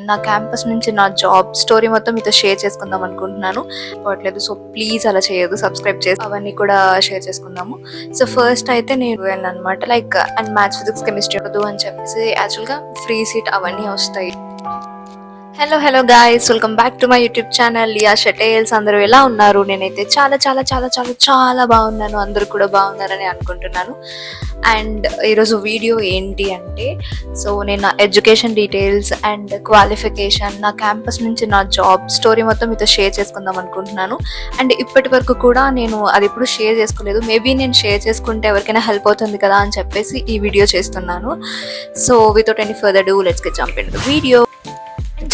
నా క్యాంపస్ నుంచి నా జాబ్ స్టోరీ మొత్తం మీతో షేర్ చేసుకుందాం అనుకుంటున్నాను. పోవట్లేదు, సో ప్లీజ్ అలా చేయదు, సబ్స్క్రైబ్ చేసి అవన్నీ కూడా షేర్ చేసుకుందాము. సో ఫస్ట్ అయితే నేను అనమాట like and maths, physics, chemistry వద్దు అని చెప్పేసి యాక్చువల్గా ఫ్రీ సీట్ అవన్నీ వస్తాయి. Hello guys, welcome back to my YouTube channel లియా షటేల్స్. అందరూ ఎలా ఉన్నారు? నేనైతే చాలా చాలా చాలా చాలా చాలా బాగున్నాను. అందరూ కూడా బాగున్నారని అనుకుంటున్నాను. అండ్ ఈరోజు వీడియో ఏంటి అంటే, సో నేను నా ఎడ్యుకేషన్ డీటెయిల్స్ అండ్ క్వాలిఫికేషన్, నా క్యాంపస్ నుంచి నా జాబ్ స్టోరీ మొత్తం మీతో షేర్ చేసుకుందాం అనుకుంటున్నాను. అండ్ ఇప్పటి వరకు కూడా నేను అది ఎప్పుడు షేర్ చేసుకోలేదు. మేబీ నేను షేర్ చేసుకుంటే ఎవరికైనా హెల్ప్ అవుతుంది కదా అని చెప్పేసి ఈ వీడియో చేస్తున్నాను. So without any further do let's get jump into the video.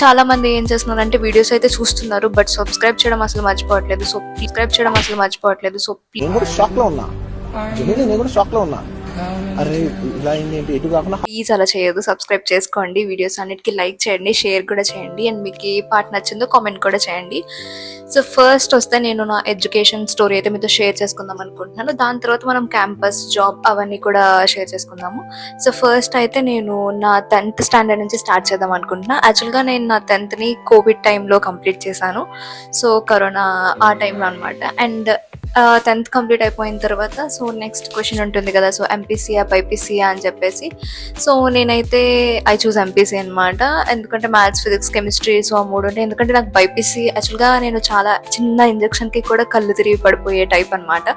చాలా మంది ఏం చేస్తున్నారంటే వీడియోస్ అయితే చూస్తున్నారు, బట్ సబ్స్క్రైబ్ చేయడం అసలు మర్చిపోవట్లేదు. సో ప్లీజ్ అలా చేయదు, సబ్స్క్రైబ్ చేసుకోండి. వీడియోస్ అన్నిటికీ లైక్ చేయండి, షేర్ కూడా చేయండి, అండ్ మీకు ఏ పార్ట్ నచ్చిందో కామెంట్ కూడా చేయండి. సో ఫస్ట్ వస్తే నేను నా ఎడ్యుకేషన్ స్టోరీ అయితే మీతో షేర్ చేసుకుందాం అనుకుంటున్నాను. దాని తర్వాత మనం క్యాంపస్, జాబ్ అవన్నీ కూడా షేర్ చేసుకుందాము. సో ఫస్ట్ అయితే నేను నా 10th స్టాండర్డ్ నుంచి స్టార్ట్ చేద్దాం అనుకుంటున్నా. యాక్చువల్గా నేను నా 10th కోవిడ్ టైంలో కంప్లీట్ చేశాను. సో కరోనా ఆ టైంలో అనమాట. అండ్ 10th కంప్లీట్ అయిపోయిన తర్వాత సో నెక్స్ట్ క్వశ్చన్ ఉంటుంది కదా, సో ఎంపీసీయా బైపీసీయా అని చెప్పేసి. సో నేనైతే ఐ చూస్ ఎంపీసీ అనమాట. ఎందుకంటే మ్యాథ్స్, ఫిజిక్స్, కెమిస్ట్రీ సో ఆ మూడు ఉంటాయి. ఎందుకంటే నాకు బైపీసీ యాక్చువల్గా నేను చాలా చిన్న ఇంజెక్షన్కి కూడా కళ్ళు తిరిగి పడిపోయే టైప్ అనమాట.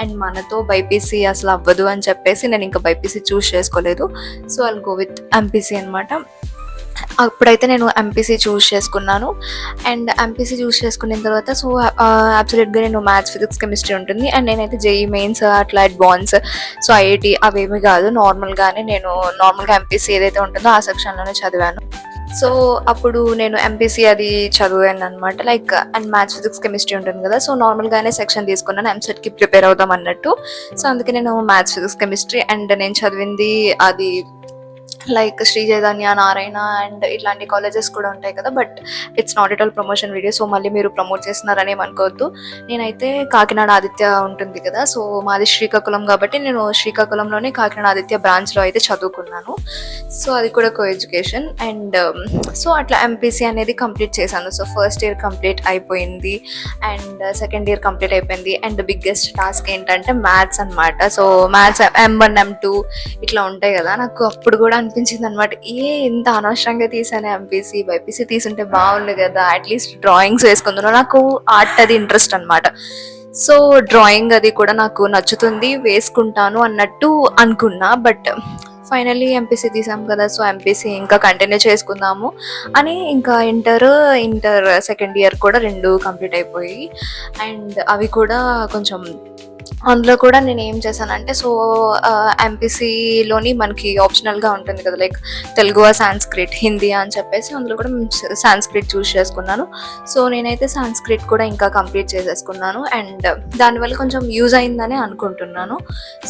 అండ్ మనతో బైపీసీ అసలు అవ్వదు అని చెప్పేసి నేను ఇంకా బైపీసీ చూస్ చేసుకోలేదు. So I go with MPC అనమాట. అప్పుడైతే నేను ఎంపీసీ చూస్ చేసుకున్నాను. అండ్ ఎంపీసీ చూస్ చేసుకున్న తర్వాత సో అబ్సల్యూట్గా నేను మ్యాథ్స్, ఫిజిక్స్, కెమిస్ట్రీ ఉంటుంది. అండ్ నేనైతే జేఈ మెయిన్స్ అట్లా అడ్వాన్స్ సో ఐఐటి అవేమీ కాదు, నార్మల్గానే నేను నార్మల్గా ఎంపీసీ ఏదైతే ఉంటుందో ఆ సెక్షన్లోనే చదివాను. సో అప్పుడు నేను ఎంపీసీ అది చదివాను అనమాట. Like and maths, physics, chemistry ఉంటుంది కదా, సో నార్మల్గానే సెక్షన్ తీసుకున్నాను ఎంసెట్కి ప్రిపేర్ అవుదాం అన్నట్టు. సో అందుకే నేను మ్యాథ్స్, ఫిజిక్స్, కెమిస్ట్రీ అండ్ నేను చదివింది అది లైక్ శ్రీ చైతన్య, నారాయణ అండ్ ఇట్లాంటి కాలేజెస్ కూడా ఉంటాయి కదా, but it's not at all promotion video. So మళ్ళీ మీరు ప్రమోట్ చేస్తున్నారని అనుకోవద్దు. నేనైతే కాకినాడ ఆదిత్య ఉంటుంది కదా, సో మాది శ్రీకాకుళం కాబట్టి నేను శ్రీకాకుళంలోనే కాకినాడ ఆదిత్య బ్రాంచ్లో అయితే చదువుకున్నాను. సో అది కూడా కో ఎడ్యుకేషన్. అండ్ సో అట్లా ఎంపీసీ అనేది కంప్లీట్ చేశాను. సో ఫస్ట్ ఇయర్ కంప్లీట్ అయిపోయింది అండ్ సెకండ్ ఇయర్ కంప్లీట్ అయిపోయింది. అండ్ బిగ్గెస్ట్ టాస్క్ ఏంటంటే మ్యాథ్స్ అనమాట. సో మ్యాథ్స్ M1, M2 ఇట్లా ఉంటాయి కదా, నాకు అప్పుడు కూడా అనిపించింది అనమాట, ఇంత అనవసరంగా తీసాను ఎంపీసీ, బైపీసీ తీసుంటే బాగుండు కదా, అట్లీస్ట్ డ్రాయింగ్స్ వేసుకుంటున్నాను. నాకు ఆర్ట్ అది ఇంట్రెస్ట్ అనమాట. సో డ్రాయింగ్ అది కూడా నాకు నచ్చుతుంది, వేసుకుంటాను అన్నట్టు అనుకున్నా. బట్ ఫైనల్లీ ఎంపీసీ తీసాం కదా, సో ఎంపీసీ ఇంకా కంటిన్యూ చేసుకుందాము అని ఇంకా ఇంటర్ సెకండ్ ఇయర్ కూడా 2 కంప్లీట్ అయిపోయి. అండ్ అవి కూడా కొంచెం అందులో కూడా నేను ఏం చేశానంటే, సో ఎంపీసీలోని మనకి ఆప్షనల్గా ఉంటుంది కదా, లైక్ తెలుగు, సాంస్క్రిట్, హిందీ అని చెప్పేసి అందులో కూడా సాంస్క్రిట్ చూస్ చేసుకున్నాను. సో నేనైతే సాంస్క్రిట్ కూడా ఇంకా కంప్లీట్ చేసేసుకున్నాను. అండ్ దానివల్ల కొంచెం యూజ్ అయిందని అనుకుంటున్నాను.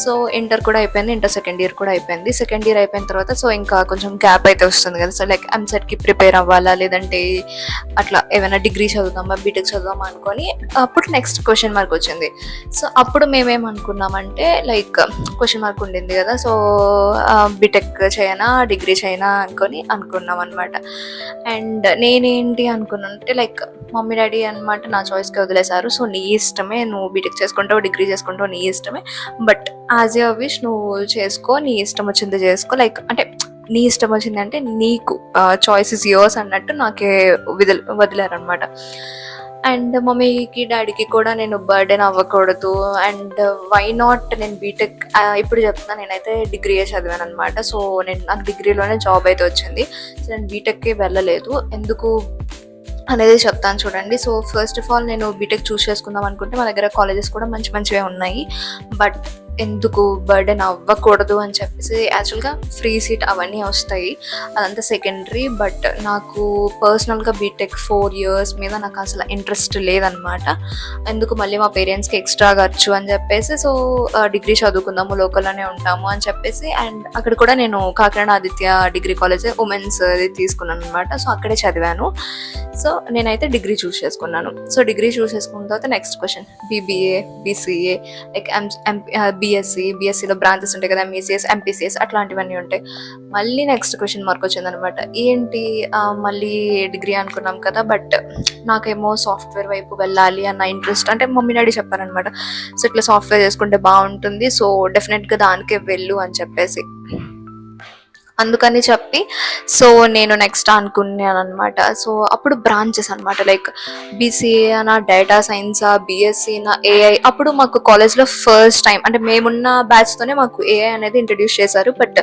సో ఇంటర్ కూడా అయిపోయింది, ఇంటర్ సెకండ్ ఇయర్ కూడా అయిపోయింది. సెకండ్ ఇయర్ అయిపోయిన తర్వాత సో ఇంకా కొంచెం గ్యాప్ అయితే వస్తుంది కదా, సో లైక్ ఎంసెట్కి ప్రిపేర్ అవ్వాలా లేదంటే అట్లా ఏమైనా డిగ్రీ చదువుతామా, బీటెక్ చదువుదామా అనుకొని అప్పుడు నెక్స్ట్ క్వశ్చన్ మార్క్ వచ్చింది. సో అప్పుడు మేమేమనుకున్నామంటే లైక్ క్వశ్చన్ మార్క్ ఉండింది కదా, సో బీటెక్ చేయనా డిగ్రీ చేయనా అనుకున్నాం అనమాట. అండ్ నేనేంటి అనుకున్నానంటే లైక్ మమ్మీ డాడీ అనమాట నా చాయిస్కి వదిలేశారు. సో నీ ఇష్టమే, నువ్వు బీటెక్ చేసుకుంటావు, డిగ్రీ చేసుకుంటావు, నీ ఇష్టమే, బట్ యాజ్ యర్ విష్ నువ్వు చేసుకో, నీ ఇష్టం వచ్చింది చేసుకో. లైక్ అంటే నీ ఇష్టం వచ్చిందంటే నీకు చాయిస్ ఇస్ యోర్స్ అన్నట్టు నాకే వదిలేరనమాట. అండ్ మమ్మీకి డాడీకి కూడా నేను బర్డెన్ అవ్వకూడదు. అండ్ వై నాట్ నేను బీటెక్ ఇప్పుడు చెప్తున్నా, నేనైతే డిగ్రీ చదివాను అనమాట. సో నాకు డిగ్రీలోనే జాబ్ అయితే వచ్చింది. సో నేను బీటెక్కి వెళ్ళలేదు. ఎందుకు అనేది చెప్తాను చూడండి. సో ఫస్ట్ ఆఫ్ ఆల్ నేను బీటెక్ చూస్ చేసుకుందాం అనుకుంటే మా దగ్గర కాలేజెస్ కూడా మంచివే ఉన్నాయి, బట్ ఎందుకు బర్డెన్ అవ్వకూడదు అని చెప్పేసి యాక్చువల్గా ఫ్రీ సీట్ అవన్నీ వస్తాయి, అదంతా సెకండరీ. బట్ నాకు పర్సనల్గా బీటెక్ 4 years మీద నాకు అసలు ఇంట్రెస్ట్ లేదనమాట. ఎందుకు మళ్ళీ మా పేరెంట్స్కి ఎక్స్ట్రా ఖర్చు అని చెప్పేసి సో డిగ్రీ చదువుకుందాము, లోకల్లోనే ఉంటాము అని చెప్పేసి. అండ్ అక్కడ కూడా నేను Kakinada Aditya degree college women's తీసుకున్నాను అనమాట. సో అక్కడే చదివాను. సో నేనైతే డిగ్రీ చూస్ చేసుకున్నాను. సో డిగ్రీ చూస్ చేసుకున్న తర్వాత next question BBA, BCA, like బీఎస్సీలో బ్రాంచెస్ ఉంటాయి కదా, ఎంఈసీఎస్, ఎంపీసీఎస్ అట్లాంటివన్నీ ఉంటాయి. మళ్ళీ నెక్స్ట్ క్వశ్చన్ మార్క్ వచ్చిందనమాట. ఏంటి మళ్ళీ డిగ్రీ అనుకున్నాం కదా, బట్ నాకేమో సాఫ్ట్వేర్ వైపు వెళ్ళాలి అన్న ఇంట్రెస్ట్, అంటే మమ్మీ డాడీ చెప్పారనమాట. సో ఇట్లా సాఫ్ట్వేర్ చేసుకుంటే బాగుంటుంది, సో డెఫినెట్గా దానికే వెళ్ళు అని చెప్పేసి. అందుకని చెప్పి సో నేను నెక్స్ట్ అనుకున్నాను అనమాట. సో అప్పుడు బ్రాంచెస్ అనమాట, లైక్ బీసీఏ అనా, డేటా సైన్సా, బీఎస్సీ నా, ఏఐ. అప్పుడు మాకు కాలేజ్లో ఫస్ట్ టైం, అంటే మేమున్న బ్యాచ్తోనే మాకు ఏఐ అనేది ఇంట్రడ్యూస్ చేశారు, బట్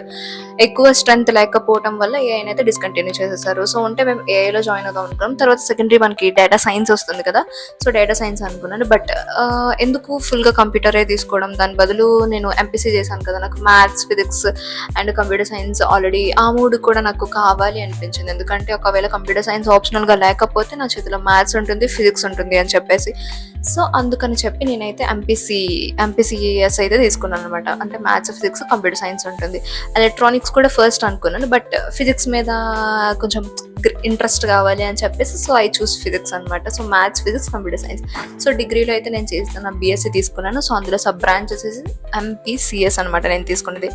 ఎక్కువ స్ట్రెంత్ లేకపోవడం వల్ల ఏఐ అయితే డిస్కంటిన్యూ చేసేసారు. సో ఉంటే మేము ఏఐలో జాయిన్ అవుదాం అనుకున్నాం. తర్వాత సెకండరీ మనకి డేటా సైన్స్ వస్తుంది కదా, సో డేటా సైన్స్ అనుకున్నాను. బట్ ఎందుకు ఫుల్గా కంప్యూటరే తీసుకోవడం, దాని బదులు నేను ఎంపీసీ చేశాను కదా, నాకు maths, physics and computer science already ఆ మూడు కూడా నాకు కావాలి అనిపించింది. ఎందుకంటే ఒకవేళ కంప్యూటర్ సైన్స్ ఆప్షనల్గా లేకపోతే నా చేతిలో మ్యాథ్స్ ఉంటుంది, ఫిజిక్స్ ఉంటుంది అని చెప్పేసి. సో అందుకని చెప్పి నేనైతే ఎంపీసీఎస్ అయితే తీసుకున్నాను అనమాట. అంటే మ్యాథ్స్, ఫిజిక్స్, కంప్యూటర్ సైన్స్ ఉంటుంది. ఎలక్ట్రానిక్స్ కూడా ఫస్ట్ అనుకున్నాను, బట్ ఫిజిక్స్ మీద కొంచెం ఇంట్రెస్ట్ కావాలి అని చెప్పేసి సో ఐ చూస్ ఫిజిక్స్ అనమాట. So maths, physics, computer science. So డిగ్రీలో అయితే నేను చేస్తున్న బీఎస్సీ తీసుకున్నాను. సో అందులో సబ్ బ్రాంచ్ వచ్చేసి ఎంపీసీఎస్ అనమాట నేను తీసుకున్నది.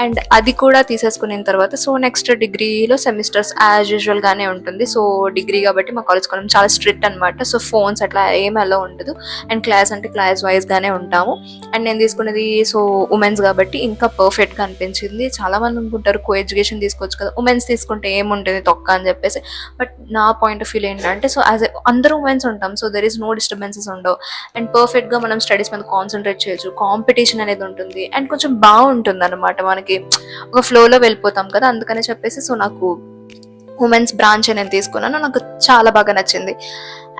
అండ్ అది కూడా తీసేసుకున్న తర్వాత సో నెక్స్ట్ డిగ్రీలో సెమిస్టర్స్ యాజ్ యూజువల్గానే ఉంటుంది. సో డిగ్రీ కాబట్టి మా కాలేజ్ కొంచెం చాలా స్ట్రిక్ట్ అనమాట. సో ఫోన్స్ అట్లా ఏం అలా ఉండదు. అండ్ క్లాస్ అంటే క్లాస్ వైజ్గానే ఉంటాము. అండ్ నేను తీసుకున్నది సో ఉమెన్స్ కాబట్టి ఇంకా పర్ఫెక్ట్గా అనిపించింది. చాలా మంది అనుకుంటారు కో ఎడ్యుకేషన్ తీసుకోవచ్చు కదా, ఉమెన్స్ తీసుకుంటే ఏముంటుంది తొక్క అని చెప్పేసి. బట్ నా పాయింట్ ఆఫ్ వ్యూ ఏంటంటే సో యాజ్ అందరూ ఉమెన్స్ ఉంటాం, so there is no disturbances ఉండవు. అండ్ పర్ఫెక్ట్గా మనం స్టడీస్ మీద కాన్సన్ట్రేట్ చేయొచ్చు. కాంపిటీషన్ అనేది ఉంటుంది అండ్ కొంచెం బాగుంటుంది అనమాట, మనకి ఒక ఫ్లోలో వెళ్ళిపోతాం కదా. అందుకని చెప్పేసి సో నాకు ఉమెన్స్ బ్రాంచ్ నేను తీసుకున్నాను, నాకు చాలా బాగా నచ్చింది.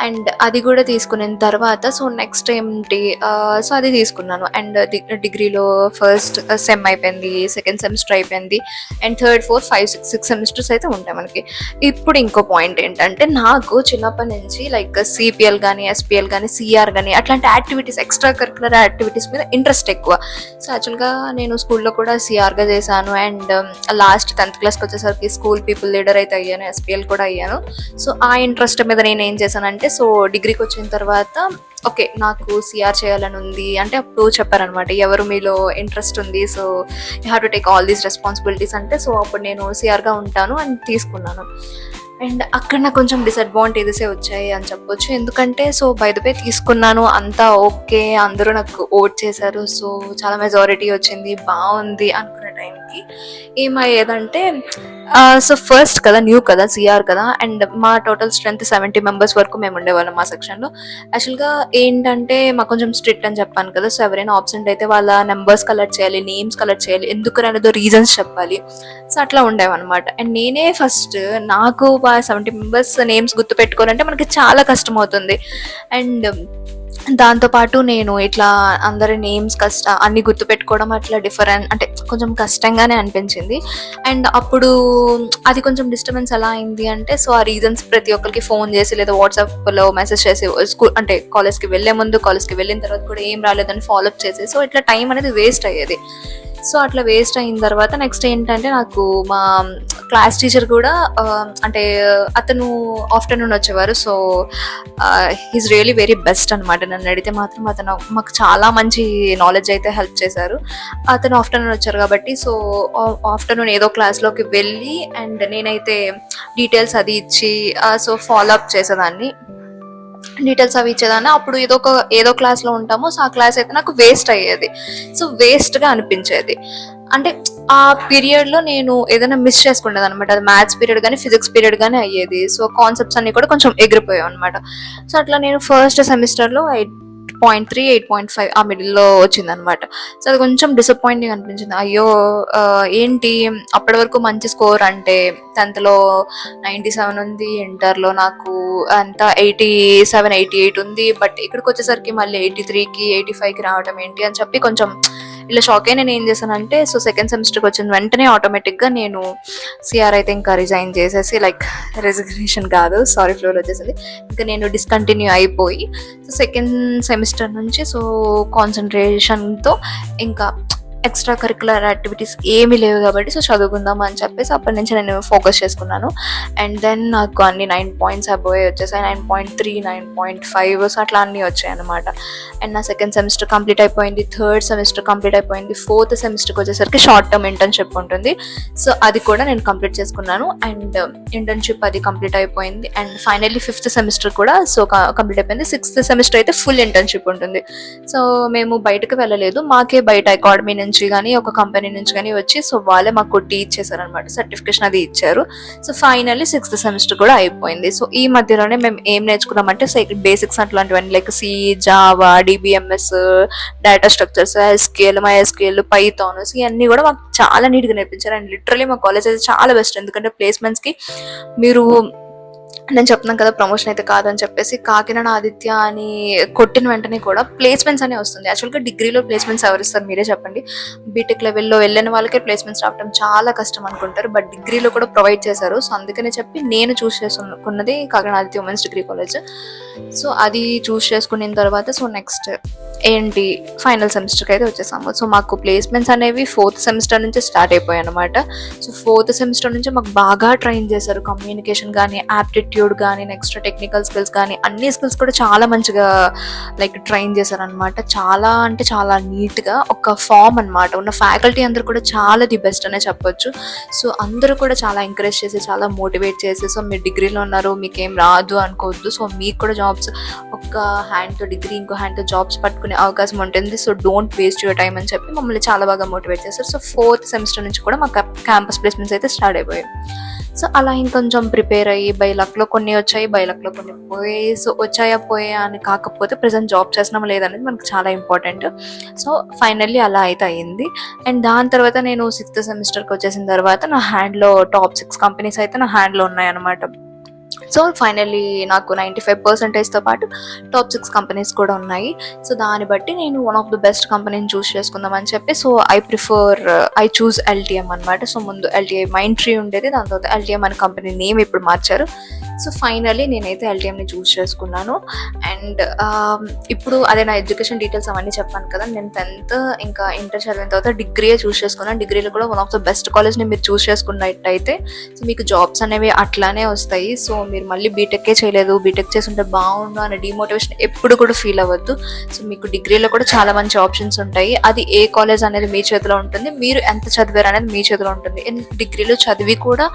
అండ్ అది కూడా తీసుకున్న తర్వాత సో నెక్స్ట్ ఏంటి, సో అది తీసుకున్నాను. అండ్ డిగ్రీలో ఫస్ట్ సెమ్ అయిపోయింది, సెకండ్ సెమిస్టర్ అయిపోయింది, అండ్ థర్డ్, ఫోర్త్, 5, 6 సెమిస్టర్స్ అయితే ఉంటాయి మనకి. ఇప్పుడు ఇంకో పాయింట్ ఏంటంటే నాకు చిన్నప్పటి నుంచి లైక్ సిపిఎల్ కానీ, ఎస్పిఎల్ కానీ, సిఆర్ కానీ అట్లాంటి యాక్టివిటీస్, ఎక్స్ట్రా కరికులర్ యాక్టివిటీస్ మీద ఇంట్రెస్ట్ ఎక్కువ. సో యాక్చువల్గా నేను స్కూల్లో కూడా సిఆర్గా చేశాను. అండ్ లాస్ట్ 10th క్లాస్కి వచ్చేసరికి స్కూల్ పీపుల్ లీడర్ అయితే అయ్యాను, ఎస్పిఎల్ కూడా అయ్యాను. సో ఆ ఇంట్రెస్ట్ మీద నేను ఏం చేశానంటే సో డిగ్రీకి వచ్చిన తర్వాత ఓకే నాకు సిఆర్ చేయాలని ఉంది అంటే అప్పుడు చెప్పారనమాట, ఎవరు మీలో ఇంట్రెస్ట్ ఉంది, so you have to take all these responsibilities అంటే. సో అప్పుడు నేను సిఆర్గా ఉంటాను అని తీసుకున్నాను. అండ్ అక్కడ నాకు కొంచెం డిసడ్వాంటేజెసే వచ్చాయి అని చెప్పొచ్చు. ఎందుకంటే సో బై ద వే తీసుకున్నాను, అంతా ఓకే, అందరూ నాకు ఓట్ చేశారు, సో చాలా మెజారిటీ వచ్చింది, బాగుంది అనుకునే టైంకి ఏమయ్యేదంటే సో ఫస్ట్ కదా, న్యూ కదా, సిఆర్ కదా, అండ్ మా టోటల్ స్ట్రెంత్ 70 మెంబర్స్ వరకు మేము ఉండేవాళ్ళం మా సెక్షన్లో. యాక్చువల్గా ఏంటంటే మాకు కొంచెం స్ట్రిక్ట్ అని చెప్పాను కదా, సో ఎవరైనా ఆబ్సెంట్ అయితే వాళ్ళ నెంబర్స్ కలెక్ట్ చేయాలి, నేమ్స్ కలెక్ట్ చేయాలి, ఎందుకు అనేదో రీజన్స్ చెప్పాలి. సో అట్లా ఉండేవన్నమాట. అండ్ నేనే ఫస్ట్, నాకు 70 మెంబర్స్ నేమ్స్ గుర్తు పెట్టుకోవాలంటే మనకి చాలా కష్టం అవుతుంది. అండ్ దాంతోపాటు నేను ఇట్లా అందరి నేమ్స్ అన్ని గుర్తుపెట్టుకోవడం అట్లా డిఫరెంట్ అంటే కొంచెం కష్టంగానే అనిపించింది. అండ్ అప్పుడు అది కొంచెం డిస్టర్బెన్స్ ఎలా అయింది అంటే సో ఆ రీజన్స్ ప్రతి ఒక్కరికి ఫోన్ చేసి లేదా వాట్సాప్లో మెసేజ్ చేసి స్కూల్ అంటే కాలేజ్కి వెళ్ళే ముందు, కాలేజ్కి వెళ్ళిన తర్వాత కూడా ఏం రాలేదని ఫాలోఅప్ చేసి సో ఇట్లా టైం అనేది వేస్ట్ అయ్యేది. సో అట్లా వేస్ట్ అయిన తర్వాత నెక్స్ట్ ఏంటంటే నాకు మా క్లాస్ టీచర్ కూడా అంటే అతను ఆఫ్టర్నూన్ వచ్చేవారు. So he's really very best అనమాట. నన్ను అడిగితే మాత్రం అతను మాకు చాలా మంచి నాలెడ్జ్ అయితే హెల్ప్ చేశారు. అతను ఆఫ్టర్నూన్ వచ్చారు కాబట్టి సో ఆఫ్టర్నూన్ ఏదో క్లాస్లోకి వెళ్ళి అండ్ నేనైతే డీటెయిల్స్ అది ఇచ్చి సో ఫాలోఅప్ చేసేదాన్ని, డీటెయిల్స్ అవి ఇచ్చేదాన్ని. అప్పుడు ఏదో క్లాస్లో ఉంటామో సో ఆ క్లాస్ అయితే నాకు వేస్ట్ అయ్యేది, సో వేస్ట్గా అనిపించేది. అంటే ఆ పీరియడ్లో నేను ఏదైనా మిస్ చేసుకునేది అనమాట. అది మ్యాథ్స్ పీరియడ్ కానీ, ఫిజిక్స్ పీరియడ్ కానీ అయ్యేది. సో కాన్సెప్ట్స్ అన్ని కూడా కొంచెం ఎగిరిపోయాయి అనమాట. సో అట్లా నేను ఫస్ట్ సెమిస్టర్లో 8.3, 8.5 ఆ మిడిల్లో వచ్చిందనమాట. సో అది కొంచెం డిసప్పాయింటింగ్ అనిపించింది. అయ్యో ఏంటి అప్పటి వరకు మంచి స్కోర్ అంటే 10thలో 97 ఉంది, ఇంటర్లో నాకు అంతా 87, 88 ఉంది, బట్ ఇక్కడికి వచ్చేసరికి మళ్ళీ 83కి 85కి రావడం ఏంటి అని చెప్పి కొంచెం ఇలా షాక్ అయ్యి నేను ఏం చేశానంటే సో సెకండ్ సెమిస్టర్కి వచ్చిన వెంటనే ఆటోమేటిక్గా నేను సిఆర్ అయితే ఇంకా రిజైన్ చేసేసి లైక్ రెసిగ్నేషన్ కాదు, సారీ ఫ్లోర్ వచ్చేసింది, ఇంకా నేను డిస్కంటిన్యూ అయిపోయి సో సెకండ్ సెమిస్టర్ నుంచి సో కాన్సన్ట్రేషన్తో ఇంకా ఎక్స్ట్రా కరికులర్ యాక్టివిటీస్ ఏమీ లేవు కాబట్టి సో చదువుకుందాం అని చెప్పేసి అప్పటి నుంచి నేను ఫోకస్ చేసుకున్నాను. అండ్ దెన్ నాకు అన్ని 9 పాయింట్స్ అబోవ్ వచ్చేసాయి, 9.3, 9.5 సో అట్లా అన్నీ వచ్చాయి అనమాట. అండ్ నా సెకండ్ సెమిస్టర్ కంప్లీట్ అయిపోయింది, థర్డ్ సెమిస్టర్ కంప్లీట్ అయిపోయింది, ఫోర్త్ సెమిస్టర్కి వచ్చేసరికి షార్ట్ టర్మ్ ఇంటర్న్షిప్ ఉంటుంది. సో అది కూడా నేను కంప్లీట్ చేసుకున్నాను. అండ్ ఇంటర్న్షిప్ అది కంప్లీట్ అయిపోయింది. అండ్ ఫైనల్లీ ఫిఫ్త్ సెమిస్టర్ కూడా సో కంప్లీట్ అయిపోయింది. సిక్స్త్ సెమిస్టర్ అయితే ఫుల్ ఇంటర్న్షిప్ ఉంటుంది. సో మేము బయటకు వెళ్ళలేదు, మాకే బయట అకాడమీ నుంచి కానీ ఒక కంపెనీ నుంచి కానీ వచ్చి సో వాళ్ళే మాకు టీచ్ చేశారనమాట, సర్టిఫికేషన్ అది ఇచ్చారు. సో ఫైనల్లీ సిక్స్త్ సెమిస్టర్ కూడా అయిపోయింది. సో ఈ మధ్యలోనే మేము ఏం నేర్చుకున్నామంటే బేసిక్స్ అట్లాంటివన్నీ like C, Java, DBMS, data structures, SQL, MySQL, Python ఇవన్నీ కూడా మాకు చాలా నీట్గా నేర్పించారు. అండ్ లిటరలీ మా కాలేజ్ అయితే చాలా బెస్ట్, ఎందుకంటే ప్లేస్మెంట్స్కి మీరు నేను చెప్తున్నాను కదా ప్రమోషన్ అయితే కాదని చెప్పేసి కాకినాడ ఆదిత్య అని కొట్టిన వెంటనే కూడా ప్లేస్మెంట్స్ అనే వస్తుంది. యాక్చువల్గా డిగ్రీలో ప్లేస్మెంట్స్ ఎవరు ఇస్తారు మీరే చెప్పండి? బీటెక్ లెవెల్లో వెళ్ళిన వాళ్ళకే ప్లేస్మెంట్స్ రావడం చాలా కష్టం అనుకుంటారు, బట్ డిగ్రీలో కూడా ప్రొవైడ్ చేశారు. సో అందుకనే చెప్పి నేను చూస్ చేసుకున్నది Kakinada Aditya women's degree college. So అది చూస్ చేసుకున్న తర్వాత సో నెక్స్ట్ ఏంటి ఫైనల్ సెమిస్టర్కి అయితే వచ్చేసాము. సో మాకు ప్లేస్మెంట్స్ అనేవి ఫోర్త్ సెమిస్టర్ నుంచి స్టార్ట్ అయిపోయాయి అనమాట. సో ఫోర్త్ సెమిస్టర్ నుంచి మాకు బాగా ట్రైన్ చేశారు, కమ్యూనికేషన్ కానీ, యాప్టిట్యూడ్ కానీ, నెక్స్ట్ టెక్నికల్ స్కిల్స్ కానీ, అన్ని స్కిల్స్ కూడా చాలా మంచిగా లైక్ ట్రైన్ చేశారనమాట. చాలా అంటే చాలా నీట్గా ఒక ఫామ్ అనమాట. ఉన్న ఫ్యాకల్టీ అందరూ కూడా చాలా ది బెస్ట్ అనే చెప్పొచ్చు. సో అందరూ కూడా చాలా ఎంకరేజ్ చేసి, చాలా మోటివేట్ చేసి, సో మీరు డిగ్రీలో ఉన్నారు మీకేం రాదు అనుకోవద్దు, సో మీకు కూడా జాబ్స్ ఒక హ్యాండ్తో డిగ్రీ ఇంకో హ్యాండ్తో జాబ్స్ పట్టుకునే అవకాశం ఉంటుంది, so don't waste your time అని చెప్పి మమ్మల్ని చాలా బాగా మోటివేట్ చేస్తారు. సో ఫోర్త్ సెమిస్టర్ నుంచి కూడా మాకు క్యాంపస్ ప్లేస్మెంట్స్ అయితే స్టార్ట్ అయిపోయాయి. సో అలా ఇంకొంచెం ప్రిపేర్ అయ్యి బై లక్లో కొన్ని వచ్చాయి, బై లక్లో కొన్ని పోయాయి. సో వచ్చాయా పోయా అని కాకపోతే ప్రజెంట్ జాబ్ చేస్తున్నాం లేదనేది మనకు చాలా ఇంపార్టెంట్. సో ఫైనల్లీ అలా అయితే అయ్యింది. అండ్ దాని తర్వాత నేను సిక్స్త్ సెమిస్టర్కి వచ్చేసిన తర్వాత నా హ్యాండ్లో టాప్ 6 కంపెనీస్ అయితే నా హ్యాండ్లో ఉన్నాయన్నమాట. సో ఫైనల్లీ నాకు 95%తో పాటు టాప్ 6 కంపెనీస్ కూడా ఉన్నాయి. సో దాన్ని బట్టి నేను వన్ ఆఫ్ ద బెస్ట్ కంపెనీని చూస్ చేసుకుందామని చెప్పి సో ఐ చూస్ LTM అనమాట. సో ముందు LTI Mindtree ఉండేది, దాని తర్వాత LTM అనే కంపెనీ నేమ్ ఇప్పుడు మార్చారు. సో ఫైనల్లీ నేనైతే LTMని చూస్ చేసుకున్నాను. అండ్ ఇప్పుడు అదే నా ఎడ్యుకేషన్ డీటెయిల్స్ అవన్నీ చెప్పాను కదా, నేను 10th ఇంకా ఇంటర్ చదివిన తర్వాత డిగ్రీయే చూస్ చేసుకున్నాను. డిగ్రీలో కూడా వన్ ఆఫ్ ద బెస్ట్ కాలేజ్ని మీరు చూస్ చేసుకున్నట్టయితే సో మీకు జాబ్స్ అనేవి అట్లానే వస్తాయి. సో మీరు మళ్ళీ బీటెక్కే చేయలేదు, బీటెక్ చేస్తుంటే బాగుండు అనే డిమోటివేషన్ ఎప్పుడు కూడా ఫీల్ అవ్వద్దు. సో మీకు డిగ్రీలో కూడా చాలా మంచి ఆప్షన్స్ ఉంటాయి. అది ఏ కాలేజ్ అనేది మీ చేతిలో ఉంటుంది, మీరు ఎంత చదివారు అనేది మీ చేతిలో ఉంటుంది. డిగ్రీలో చదివి కూడా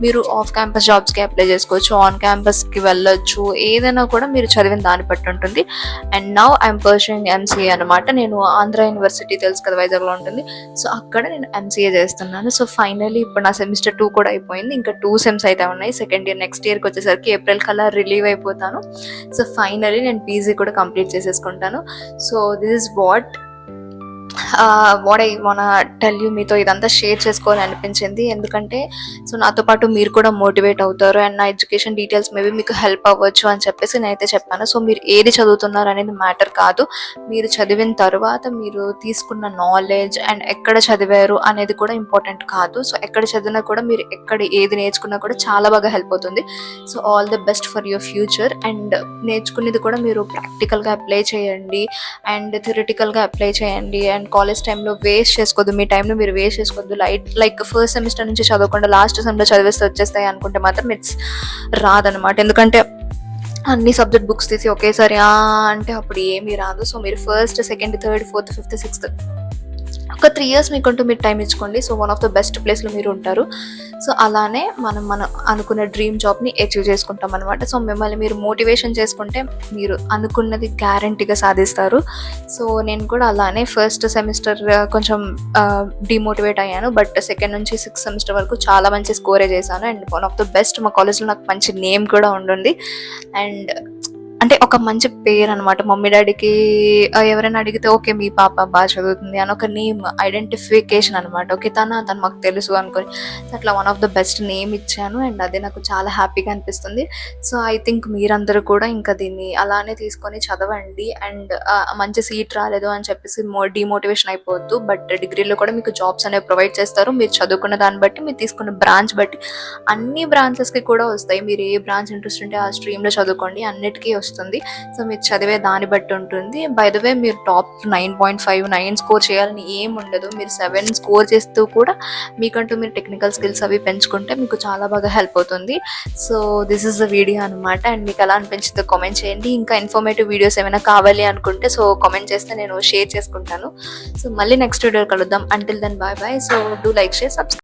మీరు ఆఫ్ క్యాంపస్ జాబ్స్కి అప్లై చేసుకోవచ్చు, ఆన్ క్యాంపస్కి వెళ్ళొచ్చు, ఏదైనా కూడా మీరు చదివిన దాన్ని బట్టి ఉంటుంది. And now I'm pursuing MCA అనమాట. నేను ఆంధ్ర యూనివర్సిటీ తెలుసు కదా వైజాగ్లో ఉంటుంది, సో అక్కడ నేను MCA చేస్తున్నాను. సో ఫైనల్లీ ఇప్పుడు నా సెమిస్టర్ 2 కూడా అయిపోయింది, ఇంకా 2 సెమ్స్ అయితే ఉన్నాయి. సెకండ్ ఇయర్ నెక్స్ట్ ఇయర్కి వచ్చేసరికి ఏప్రిల్ కల్లా రిలీవ్ అయిపోతాను. సో ఫైనల్లీ నేను PG కూడా కంప్లీట్ చేసేసుకుంటాను. So this is what I wanna tell you. మీతో ఇదంతా షేర్ చేసుకోవాలని అనిపించింది, ఎందుకంటే సో నాతో పాటు మీరు కూడా మోటివేట్ అవుతారు అండ్ నా ఎడ్యుకేషన్ డీటెయిల్స్ మేబీ మీకు హెల్ప్ అవ్వచ్చు అని చెప్పేసి నేనైతే చెప్పాను. సో మీరు ఏది చదువుతున్నారు అనేది మ్యాటర్ కాదు, మీరు చదివిన తర్వాత మీరు తీసుకున్న నాలెడ్జ్ అండ్ ఎక్కడ చదివారు అనేది కూడా ఇంపార్టెంట్ కాదు. సో ఎక్కడ చదివినా కూడా మీరు ఎక్కడ ఏది నేర్చుకున్నా కూడా చాలా బాగా హెల్ప్ అవుతుంది. So all the best for your future. And నేర్చుకునేది కూడా మీరు ప్రాక్టికల్గా అప్లై చేయండి అండ్ థియరిటికల్గా అప్లై చేయండి. అండ్ కాలేజ్ టైంలో వేస్ట్ చేసుకోవద్దు, మీ టైంలో మీరు వేస్ట్ చేసుకోవద్దు. లైక్ ఫస్ట్ సెమిస్టర్ నుంచి చదవకుండా లాస్ట్ సెమ్లో చదివేస్తే వచ్చేస్తాయి అనుకుంటే మాత్రం ఇట్స్ రాదనమాట. ఎందుకంటే అన్ని సబ్జెక్ట్ బుక్స్ తీసి ఒకేసారి అంటే అప్పుడు ఏమీ రాదు. సో మీరు first, second, third, fourth, fifth, sixth ఒక 3 years మీకుంటూ మీరు టైం ఇచ్చుకోండి. So one of the best ప్లేస్లో మీరు ఉంటారు. సో అలానే మనం అనుకున్న డ్రీమ్ జాబ్ని అచీవ్ చేసుకుంటాం అనమాట. సో మిమ్మల్ని మీరు మోటివేషన్ చేసుకుంటే మీరు అనుకున్నది గ్యారంటీగా సాధిస్తారు. సో నేను కూడా అలానే ఫస్ట్ సెమిస్టర్ కొంచెం డిమోటివేట్ అయ్యాను, బట్ సెకండ్ నుంచి 6th సెమిస్టర్ వరకు చాలా మంచి స్కోరే చేశాను. And one of the best మా కాలేజ్లో నాకు మంచి నేమ్ కూడా ఉంటుంది. అండ్ అంటే ఒక మంచి పేరు అనమాట. మమ్మీ డాడీకి ఎవరైనా అడిగితే ఓకే మీ పాప బాగా చదువుతుంది అని ఒక నేమ్ ఐడెంటిఫికేషన్ అనమాట. ఓకే తను మాకు తెలుసు అనుకొని అట్లా one of the best name ఇచ్చాను. అండ్ అదే నాకు చాలా హ్యాపీగా అనిపిస్తుంది. సో ఐ థింక్ మీరందరూ కూడా ఇంకా దీన్ని అలానే తీసుకొని చదవండి. అండ్ మంచి సీట్ రాలేదు అని చెప్పేసి డిమోటివేషన్ అయిపోవద్దు. బట్ డిగ్రీలో కూడా మీకు జాబ్స్ అనేవి ప్రొవైడ్ చేస్తారు. మీరు చదువుకున్న దాన్ని బట్టి, మీరు తీసుకున్న బ్రాంచ్ బట్టి, అన్ని బ్రాంచెస్కి కూడా వస్తాయి. మీరు ఏ బ్రాంచ్ ఇంట్రెస్ట్ ఉంటే ఆ స్ట్రీమ్లో చదువుకోండి, అన్నిటికీ వస్తాయి. వస్తుంది. సో మీరు చదివే దాన్ని బట్టి ఉంటుంది. బై ద వే మీరు టాప్ 9.5 9 స్కోర్ చేయాలని ఏం ఉండదు. మీరు 7 స్కోర్ చేస్తూ కూడా మీకంటూ మీరు టెక్నికల్ స్కిల్స్ అవి పెంచుకుంటే మీకు చాలా బాగా హెల్ప్ అవుతుంది. So this is the video అనమాట. అండ్ మీకు ఎలా అనిపించిందో కామెంట్ చేయండి. ఇంకా ఇన్ఫర్మేటివ్ వీడియోస్ ఏమైనా కావాలి అనుకుంటే సో కామెంట్ చేస్తే నేను షేర్ చేసుకుంటాను. సో మళ్ళీ నెక్స్ట్ వీడియో కలుద్దాం. Until then bye bye. So do like, share, subscribe.